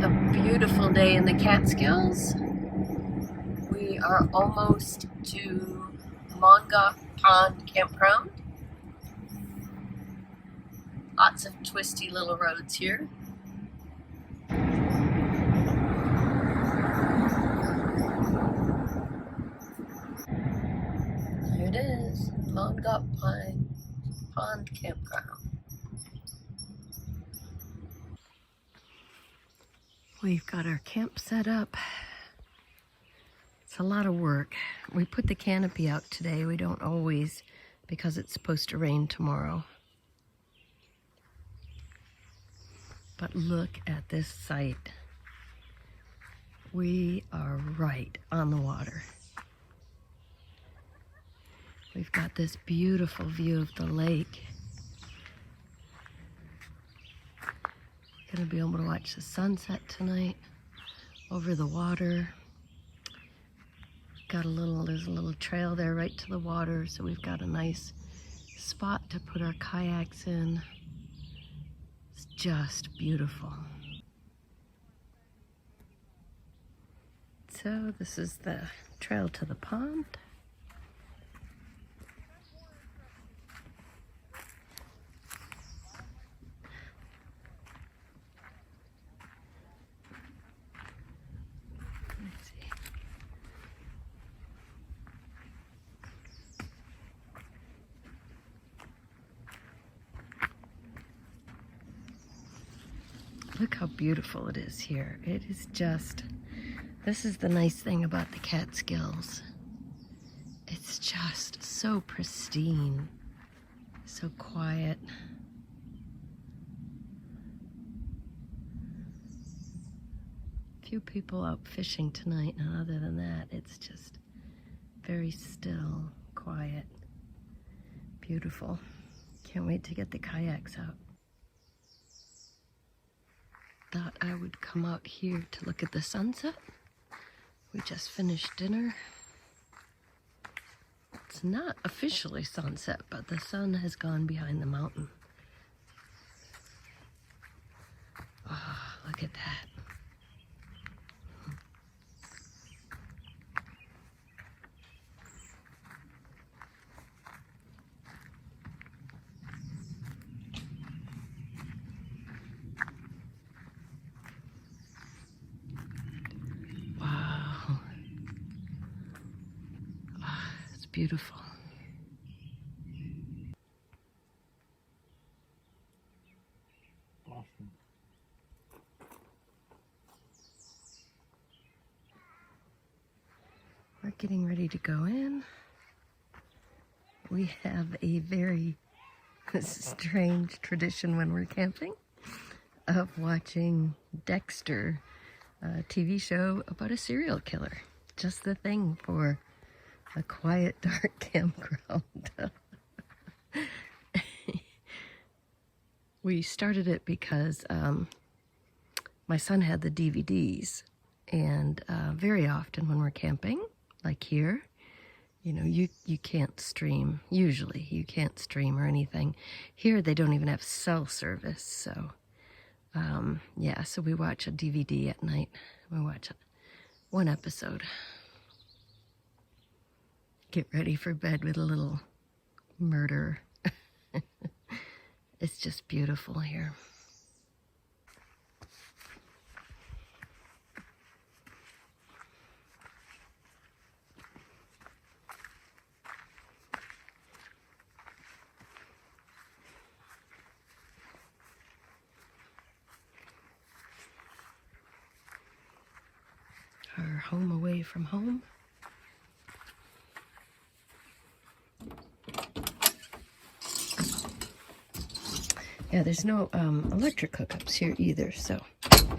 A beautiful day in the Catskills. We are almost to Mongaup Pond Campground. Lots of twisty little roads here. There it is, Mongaup Pond Campground. We've got our camp set up. It's a lot of work. We put the canopy out today. We don't always, because it's supposed to rain tomorrow. But look at this site. We are right on the water. We've got this beautiful view of the lake. Gonna be able to watch the sunset tonight over the water. There's a little trail there right to the water, so we've got a nice spot to put our kayaks in. It's just beautiful. So this is the trail to the pond. Look how beautiful it is here. It is just, this is the nice thing about the Catskills. It's just so pristine, so quiet. Few people out fishing tonight, and other than that, it's just very still, quiet, beautiful. Can't wait to get the kayaks out. Thought I would come out here to look at the sunset. We just finished dinner. It's not officially sunset, but the sun has gone behind the mountain. Oh, look at that. Beautiful. Awesome. We're getting ready to go in. We have a very strange tradition when we're camping of watching Dexter, a TV show about a serial killer. Just the thing for a quiet, dark campground. We started it because my son had the DVDs, and very often when we're camping, like here, you know, you can't stream. Usually you can't stream or anything. Here they don't even have cell service, so yeah, so we watch a DVD at night. We watch one episode. Get ready for bed with a little murder. It's just beautiful here. Our home away from home. Yeah, there's no electric hookups here either, so but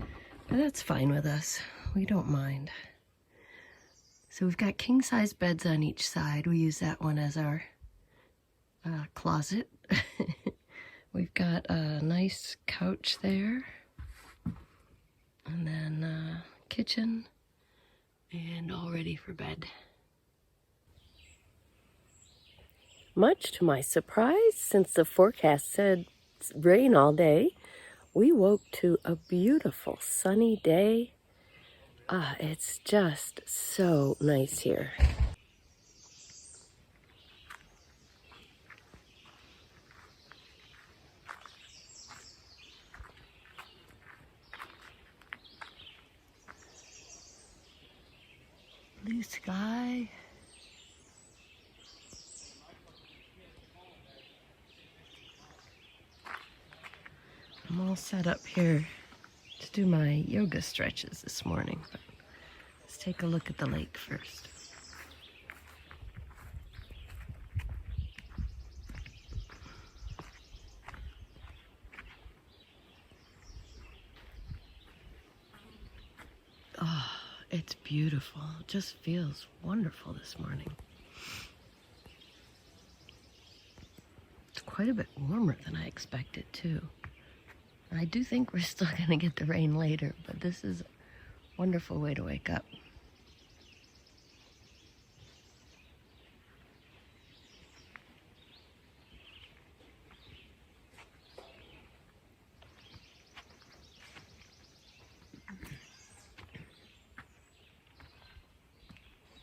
that's fine with us. We don't mind. So we've got king-size beds on each side. We use that one as our closet. We've got a nice couch there, and then kitchen, and all ready for bed. Much to my surprise, since the forecast said rain all day, We woke to a beautiful sunny day. It's just so nice here. Blue sky. I'm all set up here to do my yoga stretches this morning, but let's take a look at the lake first. Oh, it's beautiful. It just feels wonderful this morning. It's quite a bit warmer than I expected, too. I do think we're still going to get the rain later, but this is a wonderful way to wake up.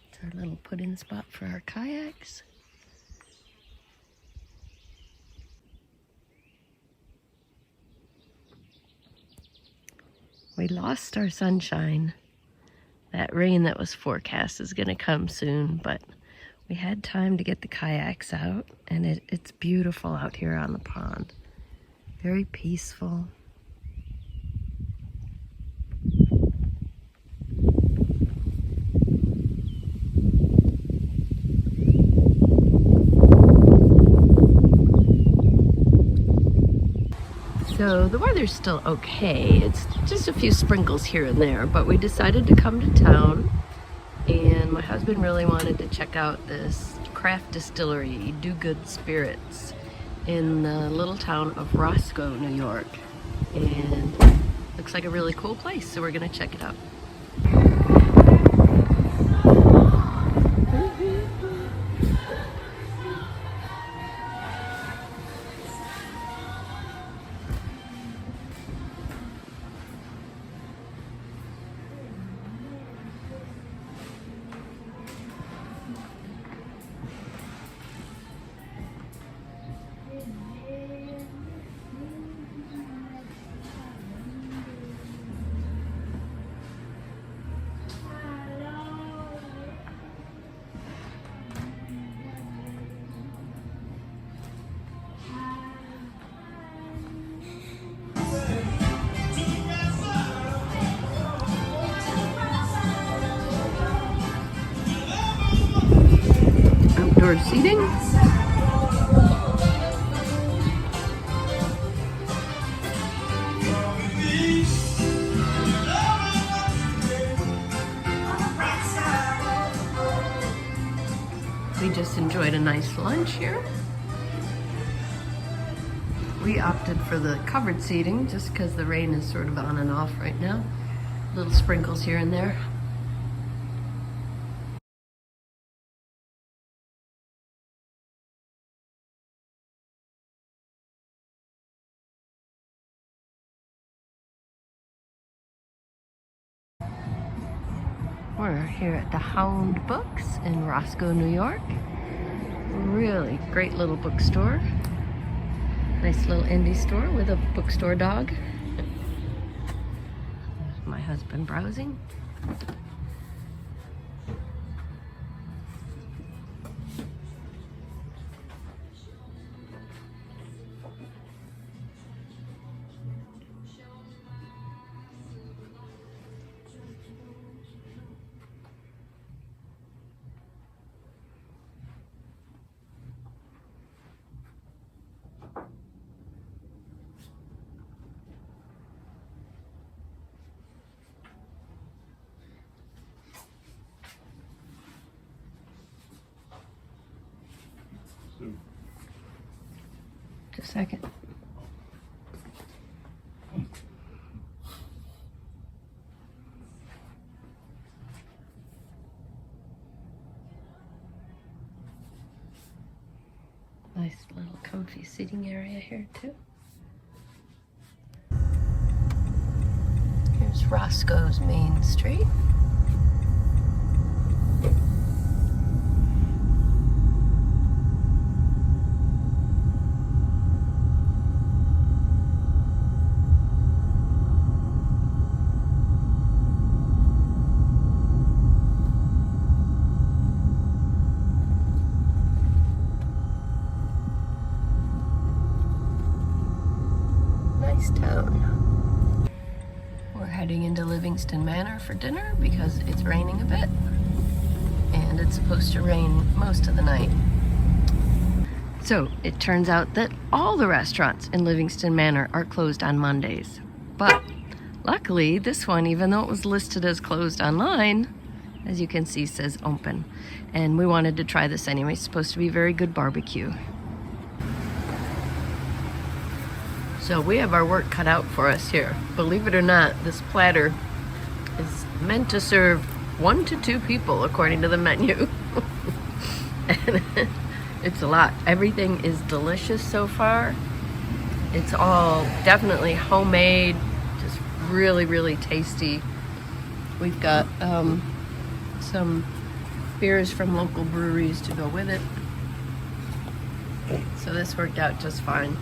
It's our little put-in spot for our kayaks. We lost our sunshine. That rain that was forecast is going to come soon, but we had time to get the kayaks out, and it's beautiful out here on the pond. Very peaceful. So the weather's still okay. It's just a few sprinkles here and there, but we decided to come to town, and my husband really wanted to check out this craft distillery, Do Good Spirits, in the little town of Roscoe, New York. And looks like a really cool place, so we're gonna check it out. Outdoor seating. We just enjoyed a nice lunch here. We opted for the covered seating just because the rain is sort of on and off right now. Little sprinkles here and there. We're here at the Hound Books in Roscoe, New York. Really great little bookstore. Nice little indie store with a bookstore dog. There's my husband browsing. Just a second. Nice little comfy sitting area here too. There's Roscoe's Main Street. Nice town. We're heading into Livingston Manor for dinner because it's raining a bit. And it's supposed to rain most of the night. So it turns out that all the restaurants in Livingston Manor are closed on Mondays. But luckily, this one, even though it was listed as closed online, as you can see, says open. And we wanted to try this anyway. It's supposed to be very good barbecue. So we have our work cut out for us here. Believe it or not, this platter is meant to serve 1 to 2 people according to the menu. And it's a lot. Everything is delicious so far. It's all definitely homemade, just really, really tasty. We've got some beers from local breweries to go with it. So this worked out just fine.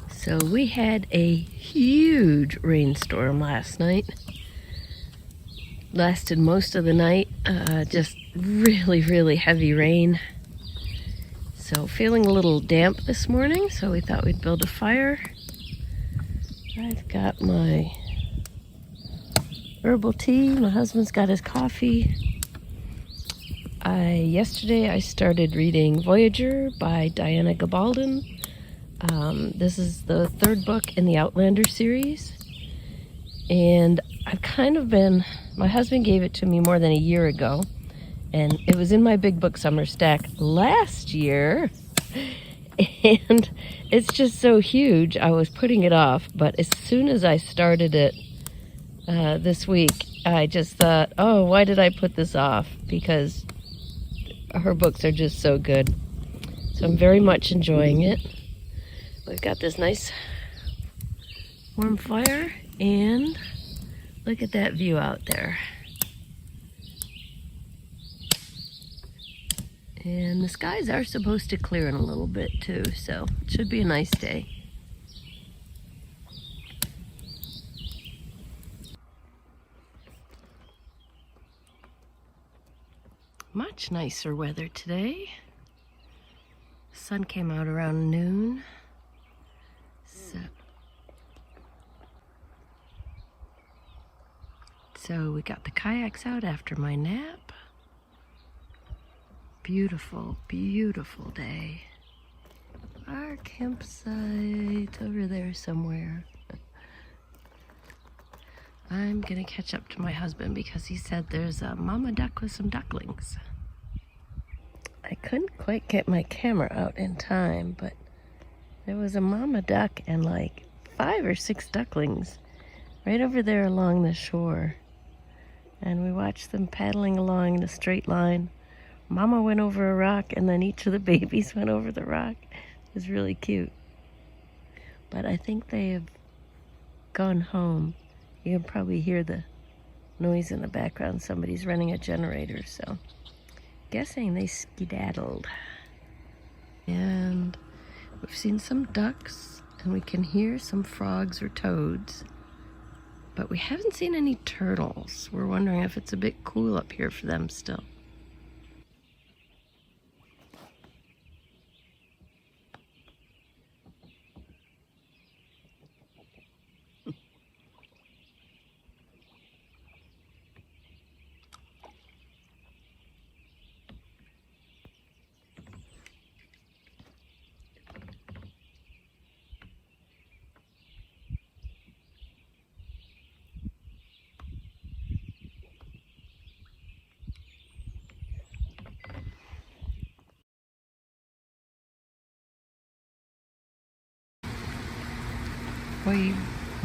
So we had a huge rainstorm last night. Lasted most of the night, just really, really heavy rain. So feeling a little damp this morning, so we thought we'd build a fire. I've got my herbal tea, my husband's got his coffee. Yesterday I started reading Voyager by Diana Gabaldon. This is the 3rd book in the Outlander series. And I've kind of been, my husband gave it to me more than a year ago. And it was in my big book summer stack last year. And it's just so huge, I was putting it off. But as soon as I started it this week, I just thought, oh, why did I put this off? Because her books are just so good. So I'm very much enjoying it. We've got this nice warm fire, and look at that view out there. And the skies are supposed to clear in a little bit too, so it should be a nice day. Much nicer weather today. Sun came out around noon. So we got the kayaks out after my nap. Beautiful, beautiful day. Our campsite over there somewhere. I'm gonna catch up to my husband because he said there's a mama duck with some ducklings. I couldn't quite get my camera out in time, but there was a mama duck and like 5 or 6 ducklings right over there along the shore. And we watched them paddling along in a straight line. Mama went over a rock, and then each of the babies went over the rock. It was really cute. But I think they have gone home. You can probably hear the noise in the background. Somebody's running a generator, so guessing they skedaddled. And we've seen some ducks, and we can hear some frogs or toads. But we haven't seen any turtles. We're wondering if it's a bit cool up here for them still.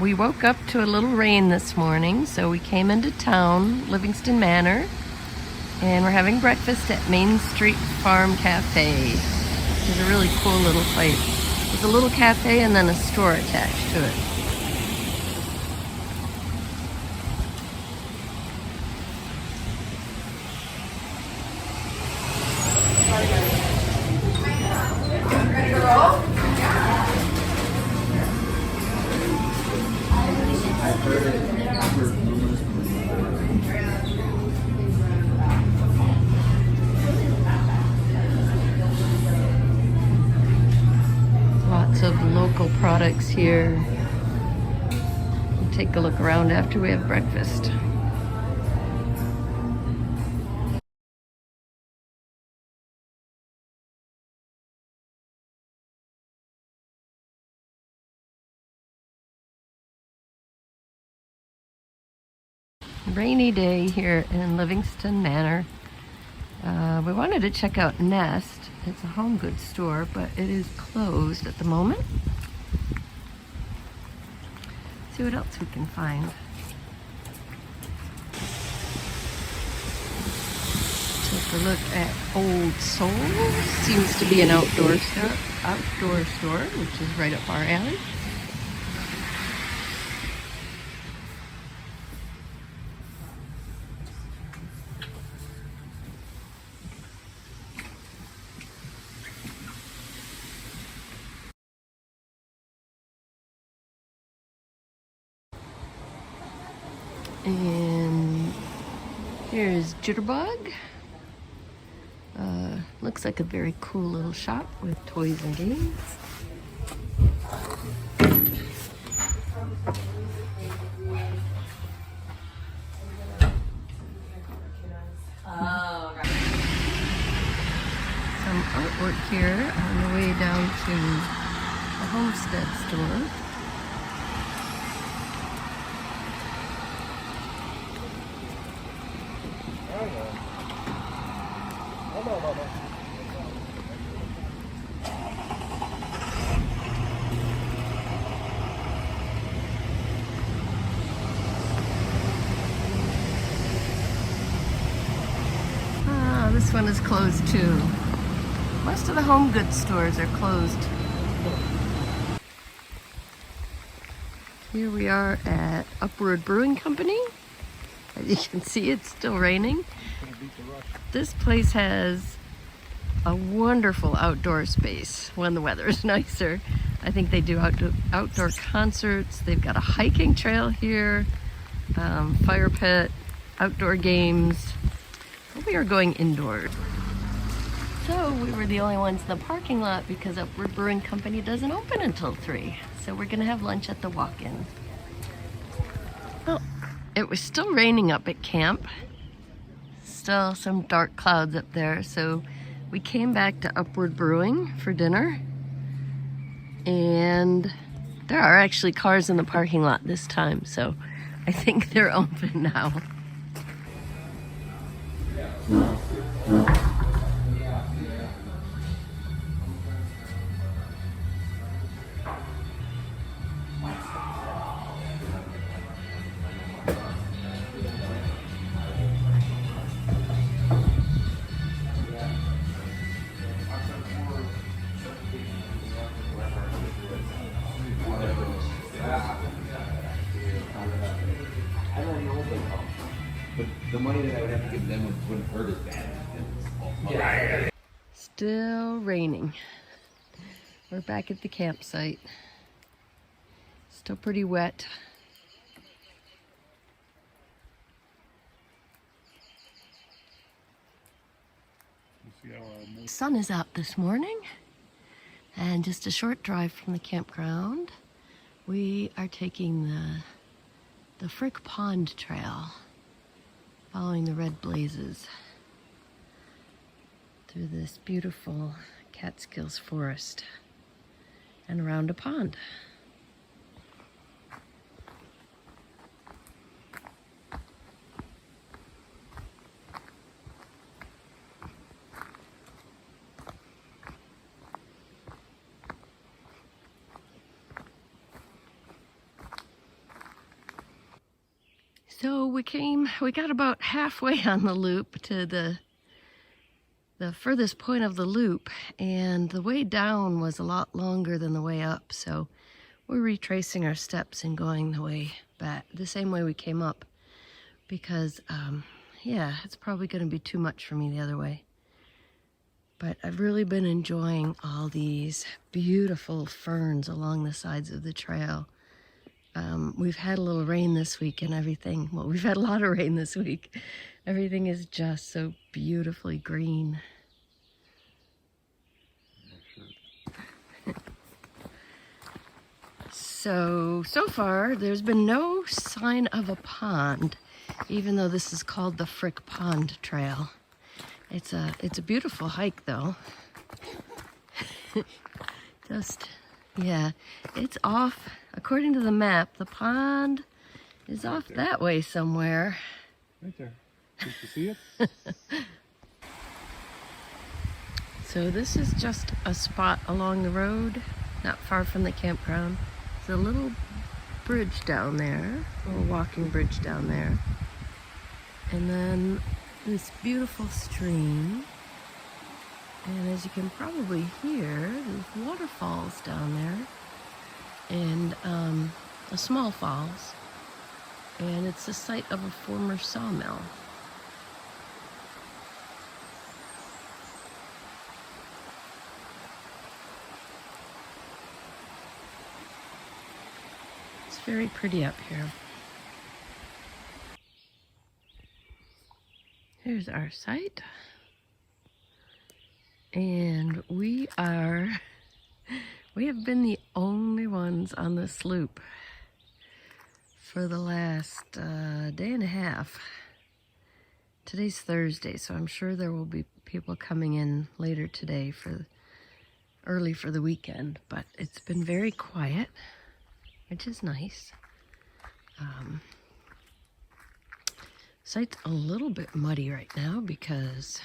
We woke up to a little rain this morning, so we came into town, Livingston Manor, and we're having breakfast at Main Street Farm Cafe, which is a really cool little place. There's a little cafe and then a store attached to it. Lots of local products here. We'll take a look around after we have breakfast. Rainy day here in Livingston Manor. We wanted to check out Nest. It's a home goods store, but it is closed at the moment. See what else we can find. Take a look at Old Soul. Seems to be an outdoor store, which is right up our alley. And here's Jitterbug. Looks like a very cool little shop with toys and games. Some artwork here on the way down to the Homestead store. This one is closed too. Most of the home goods stores are closed. Here we are at Upward Brewing Company. As you can see, it's still raining. This place has a wonderful outdoor space when the weather is nicer. I think they do outdoor concerts. They've got a hiking trail here, fire pit, outdoor games. We are going indoors. So we were the only ones in the parking lot because Upward Brewing Company doesn't open until 3. So we're gonna have lunch at the walk-in. Well, it was still raining up at camp. Still some dark clouds up there. So we came back to Upward Brewing for dinner. And there are actually cars in the parking lot this time. So I think they're open now. But the money that I would have to give them wouldn't hurt as bad. Still raining. We're back at the campsite. Still pretty wet. The sun is out this morning, and just a short drive from the campground, we are taking the Frick Pond Trail, following the red blazes through this beautiful Catskills forest and around a pond. So we got about halfway on the loop to the the furthest point of the loop, and the way down was a lot longer than the way up, so we're retracing our steps and going the way back, the same way we came up, because yeah, it's probably going to be too much for me the other way. But I've really been enjoying all these beautiful ferns along the sides of the trail. We've had a little rain this week and everything. Well, we've had a lot of rain this week. Everything is just so beautifully green. So far, there's been no sign of a pond, even though this is called the Frick Pond Trail. It's a beautiful hike, though. Yeah, it's off. According to the map, the pond is off that way somewhere. Right there. Did you see it? So this is just a spot along the road, not far from the campground. There's a little bridge down there, a little walking bridge down there. And then this beautiful stream. And as you can probably hear, there's waterfalls down there. And a small falls. And it's the site of a former sawmill. It's very pretty up here. Here's our site. And we have been the only ones on this loop for the last day and a half. Today's Thursday, so I'm sure there will be people coming in later today early for the weekend, but it's been very quiet, which is nice. Site's a little bit muddy right now because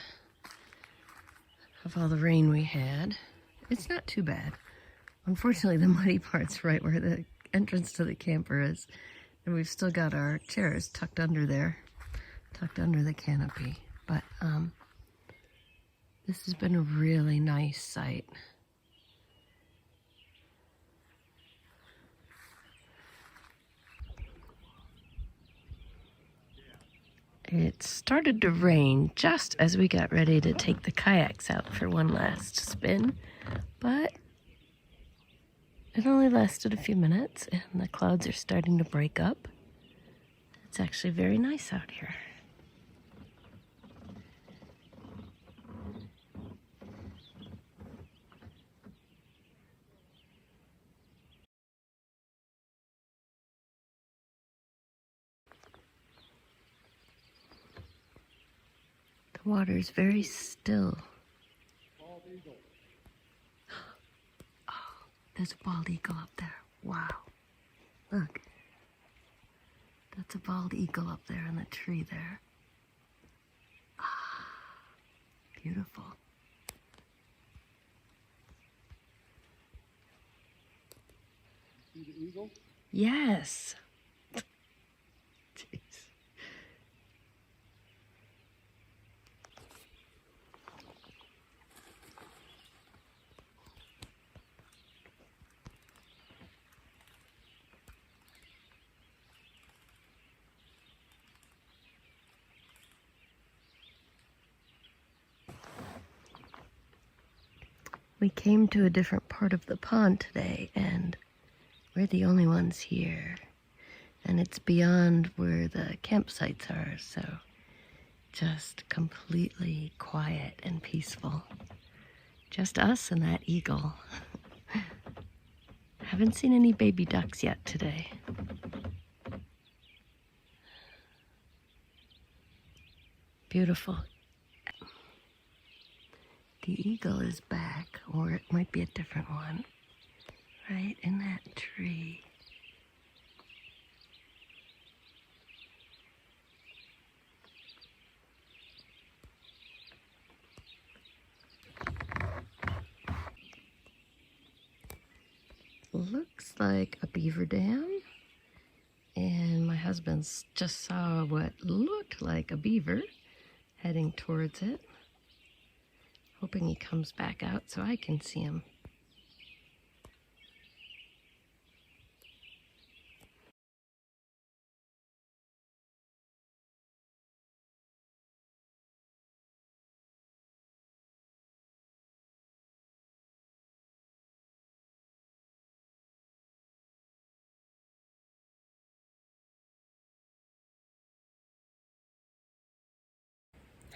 of all the rain we had. It's not too bad. Unfortunately, the muddy part's right where the entrance to the camper is, and we've still got our chairs tucked under there, tucked under the canopy. But this has been a really nice site. It started to rain just as we got ready to take the kayaks out for one last spin, but it only lasted a few minutes and the clouds are starting to break up. It's actually very nice out here. The water is very still. There's a bald eagle up there. Wow. Look. That's a bald eagle up there in the tree there. Ah, beautiful. See the eagle? Yes. Jeez. We came to a different part of the pond today, and we're the only ones here. And it's beyond where the campsites are, so just completely quiet and peaceful. Just us and that eagle. Haven't seen any baby ducks yet today. Beautiful. The eagle is back, or it might be a different one, right in that tree. Looks like a beaver dam, and my husband just saw what looked like a beaver heading towards it. hoping he comes back out so I can see him.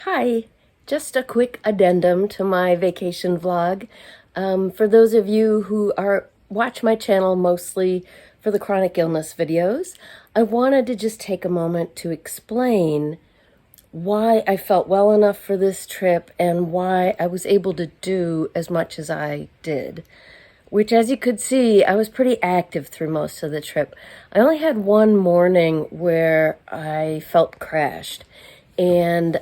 Hi, just a quick addendum to my vacation vlog. For those of you who watch my channel mostly for the chronic illness videos, I wanted to just take a moment to explain why I felt well enough for this trip and why I was able to do as much as I did. Which, as you could see, I was pretty active through most of the trip. I only had one morning where I felt crashed. And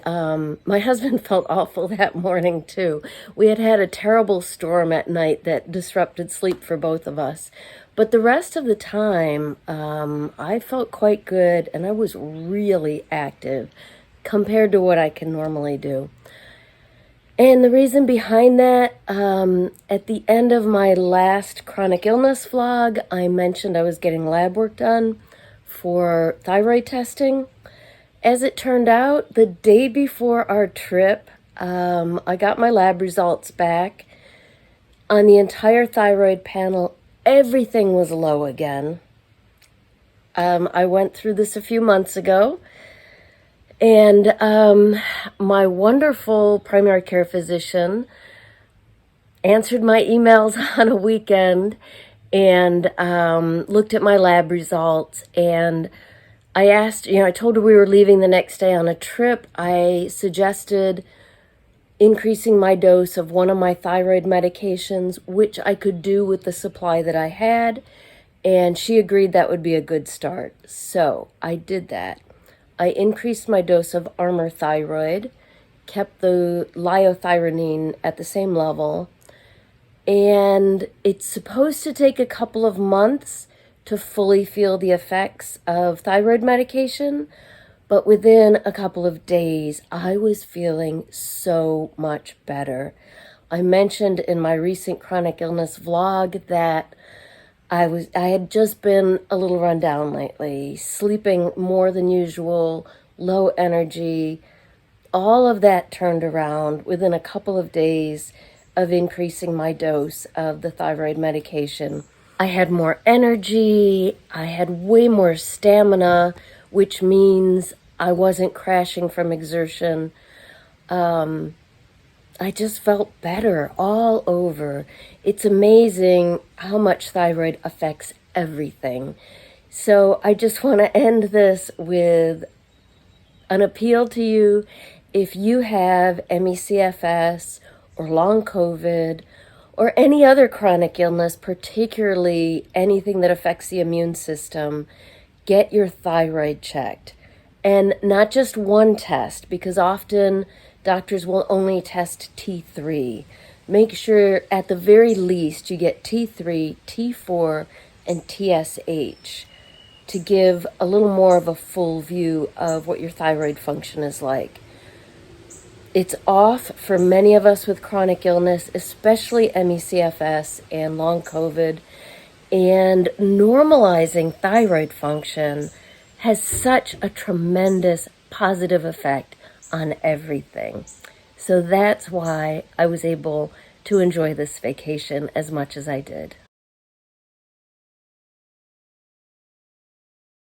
my husband felt awful that morning, too. We had had a terrible storm at night that disrupted sleep for both of us. But the rest of the time, I felt quite good, and I was really active compared to what I can normally do. And the reason behind that, at the end of my last chronic illness vlog, I mentioned I was getting lab work done for thyroid testing. As it turned out, the day before our trip, I got my lab results back. On the entire thyroid panel, everything was low again. I went through this a few months ago, and my wonderful primary care physician answered my emails on a weekend and looked at my lab results, and I asked, I told her we were leaving the next day on a trip. I suggested increasing my dose of one of my thyroid medications, which I could do with the supply that I had, and she agreed that would be a good start. So I did that. I increased my dose of Armour Thyroid, kept the liothyronine at the same level, and it's supposed to take a couple of months to fully feel the effects of thyroid medication, but within a couple of days, I was feeling so much better. I mentioned in my recent chronic illness vlog that I had just been a little run down lately, sleeping more than usual, low energy. All of that turned around within a couple of days of increasing my dose of the thyroid medication. I had more energy, I had way more stamina, which means I wasn't crashing from exertion. I just felt better all over. It's amazing how much thyroid affects everything. So I just want to end this with an appeal to you. If you have ME/CFS or long COVID or any other chronic illness, particularly anything that affects the immune system, get your thyroid checked. And not just one test, because often doctors will only test T3. Make sure at the very least you get T3, T4, and TSH to give a little more of a full view of what your thyroid function is like. It's off for many of us with chronic illness, especially ME/CFS and long COVID, and normalizing thyroid function has such a tremendous positive effect on everything. So that's why I was able to enjoy this vacation as much as I did.